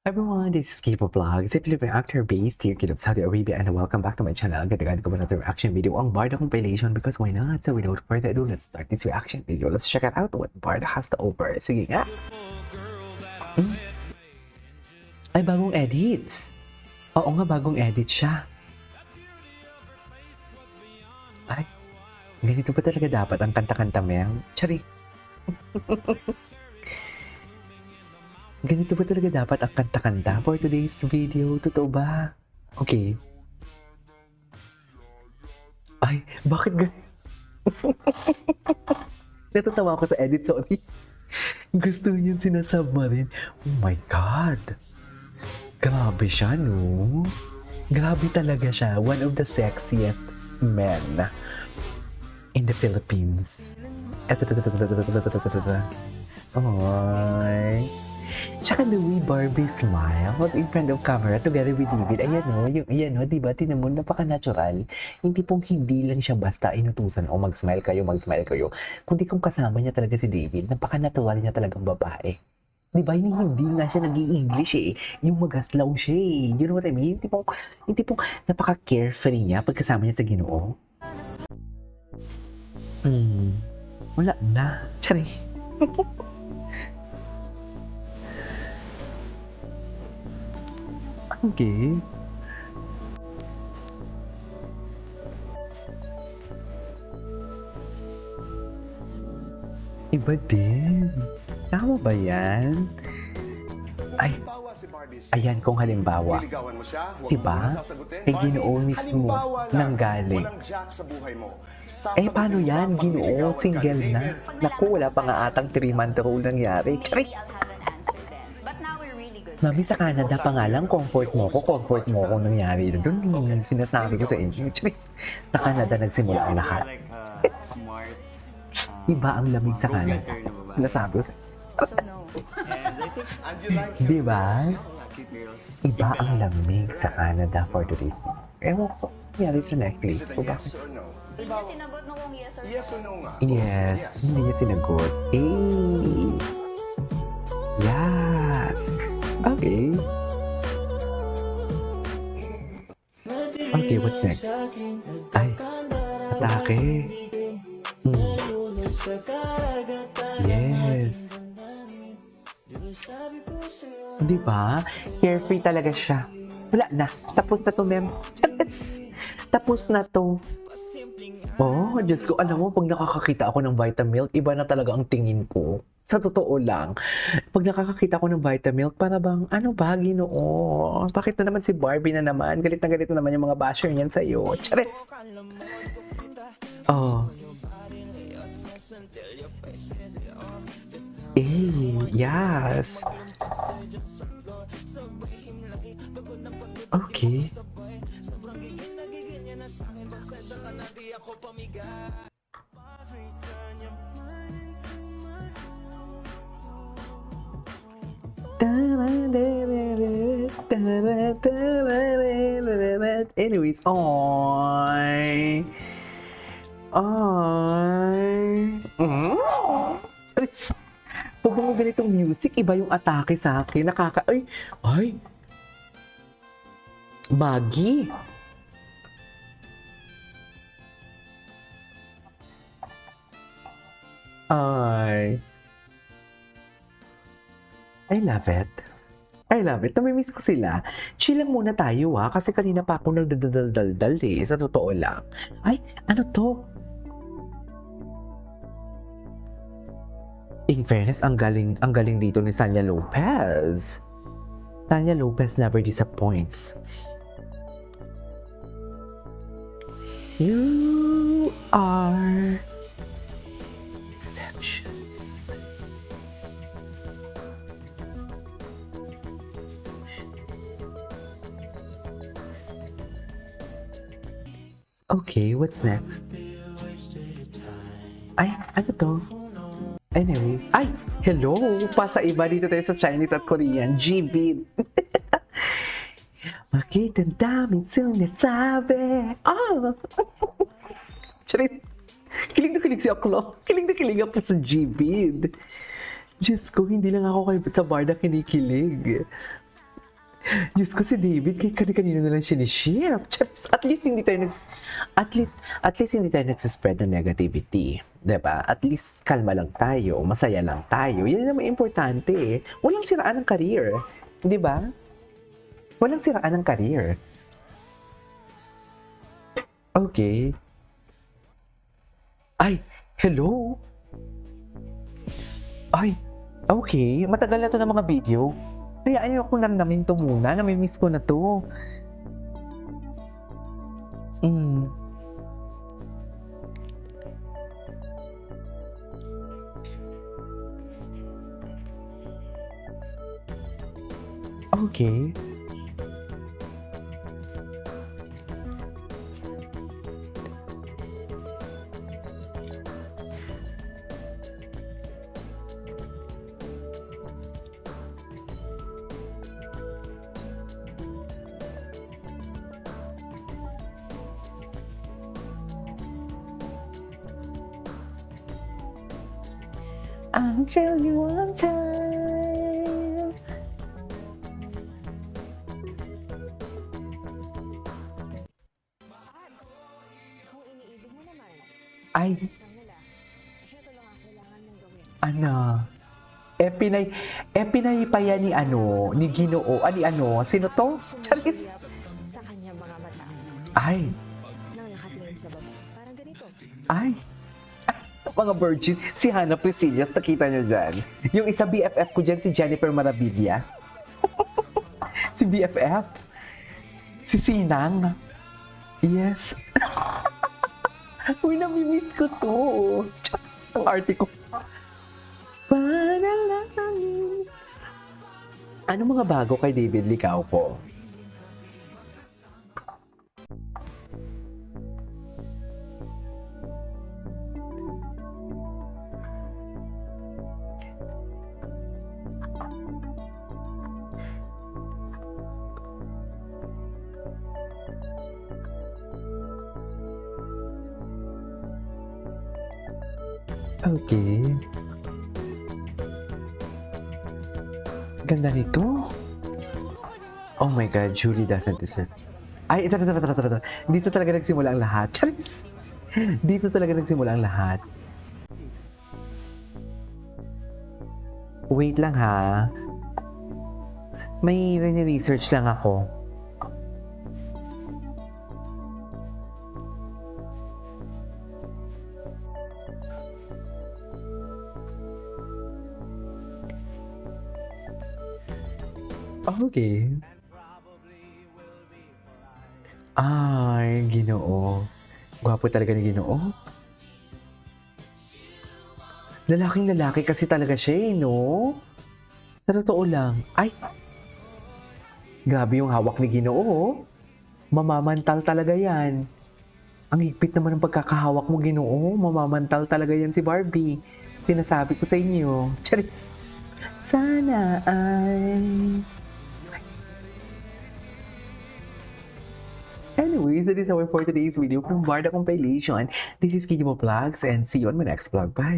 Everyone, this is Kipo Vlog, simply reactor based here in Saudi Arabia, and welcome back to my channel. Ganda-ganda ko ba another reaction video ang Barda compilation, because why not? So without further ado, let's start this reaction video. Let's check it out what Barda has to offer. Sige nga. Ay, bagong edits. Oo nga, bagong edit siya. Ay, ganito ba talaga dapat ang kanta-kanta, Mel? Chari. Ganito ba talaga dapat ang kanta-kanta for today's video? Totoo ba? Okay. Ay, bakit Natatawa ako sa edit, sorry. Gusto niyo sinasubmarine. Oh my God. Grabe siya, no? Grabe talaga siya. One of the sexiest men in the Philippines. Ay. Tsaka the way Barbie smiled in front of camera together with David. Ayan o, diba? Tinan mo, napaka-natural. Hindi pong hindi lang siya basta inutusan o mag-smile kayo. Kundi kung kasama niya talaga si David, napaka-natural niya talagang babae. Diba? Hindi nga siya nag-i-English eh. Yung magaslaw siya eh. You know what I mean? Hindi pong napaka-carefree niya pagkasama niya sa Ginoo. Wala na. Tsari. Okay. Iba din. Tama ba yan? Ay, ayan kung halimbawa. Diba? Kay Ginoo mismo nang galing. Eh, paano yan? Ginoo, single na. Naku, wala pa nga atang 3-month rule nangyari. Charis! Mami, sa Canada pa nga lang, comfort mo ko nangyari doon. Yung sinasabi ko sa inyo. Charis! Sa Canada nagsimula ang lahat. Iba ang lamig sa Canada. Sinasabi ko sa diba? Iba ang lamig sa Canada for today's video. Ewan ko, nangyari sa necklace ko. Bakit? Hindi niya sinagot no kung yes or no. Yes or no nga? Yes, hindi niya sinagot. Yes. Okay. Okay, what's next? Ay, atake. Yes. Di ba? Carefree talaga siya. Wala na. Tapos na to, ma'am. Yes. Tapos na to. Oh, Diyos ko, alam mo, pag nakakakita ako ng Vitamilk, iba na talaga ang tingin ko. Sa totoo lang. Pag nakakakita ko ng Vitamilk, para bang, ano ba, Ginoo? Bakit na naman si Barbie na naman? Galit na naman yung mga basher niyan sa'yo. Charis! Oh. Yes. Okay. Anyways, ay. Pag mga ganitong music, iba yung atake sa akin. Ay. Baggy. Ay. I love it. Namimiss ko sila. Chill lang muna tayo kasi kanina pa ako nagdadaldal eh. Sa totoo lang. Ay, ano to? In fairness, ang galing dito ni Sanya Lopez. Sanya Lopez never disappoints. You are exceptions. Okay, what's next? Ay, ano to? Anyways, ay, hello! Pasa iba dito tayo sa Chinese at Korean. G-Vid. Bakit ang daming sinasabi? Charit! Kilig na kilig si Aklo. Kilig na kilig ako sa G-Vid. Diyos ko, hindi lang ako sa Barda kinikilig. Diyos ko si David, kay kanina na lang siya ni Chef. Charis, at least hindi tayo hindi tayo nagsaspread ng negativity. 'Di ba? At least kalma lang tayo, masaya lang tayo. Yan naman importante eh. Walang siraan ng career. 'Di ba? Walang siraan ng career. Okay. Ay, hello? Ay, okay. Matagal na to ng mga video. Kaya ayaw ko namin to muna. Namimiss ko na to. Mm. Okay. I'll tell you one time. Kung iniibig mo naman, Ay, isang nila, ito lang ang kailangan mong gawin. ano? Epinay pa yan ni ni Ginoo. Sino to? Charis. Sa kanyang mga mata, Ay, nang nakatingin sa baba. Parang ganito. ay. Mga virgin, si Hannah Priscillas, nakita niyo dyan. Yung isa BFF ko dyan, si Jennifer Maravilla. Si BFF. Si Sinang. Yes. Uy, namimiss ko to. Just ang arte ko. Panalangin. Ano mga bago kay David Licauco? Okay. Ganda nito. Oh my God, Julie doesn't deserve. Ay, ito. Dito talaga nagsimula ang lahat. Charis! Dito talaga nagsimula ang lahat. Wait lang ha. May research lang ako. Okay. Ay, Ginoo. Gwapo talaga ni Ginoo. Lalaking lalaki kasi talaga siya no? Sa totoo lang. Ay! Grabe yung hawak ni Ginoo. Mamamantal talaga yan. Ang higpit naman ng pagkakahawak mo, Ginoo. Mamamantal talaga yan si Barbie. Sinasabi ko sa inyo. Charis! Sana ay... Anyways, that is our for today's video from Barda Compilation. This is Kikimo Vlogs and see you on my next vlog. Bye!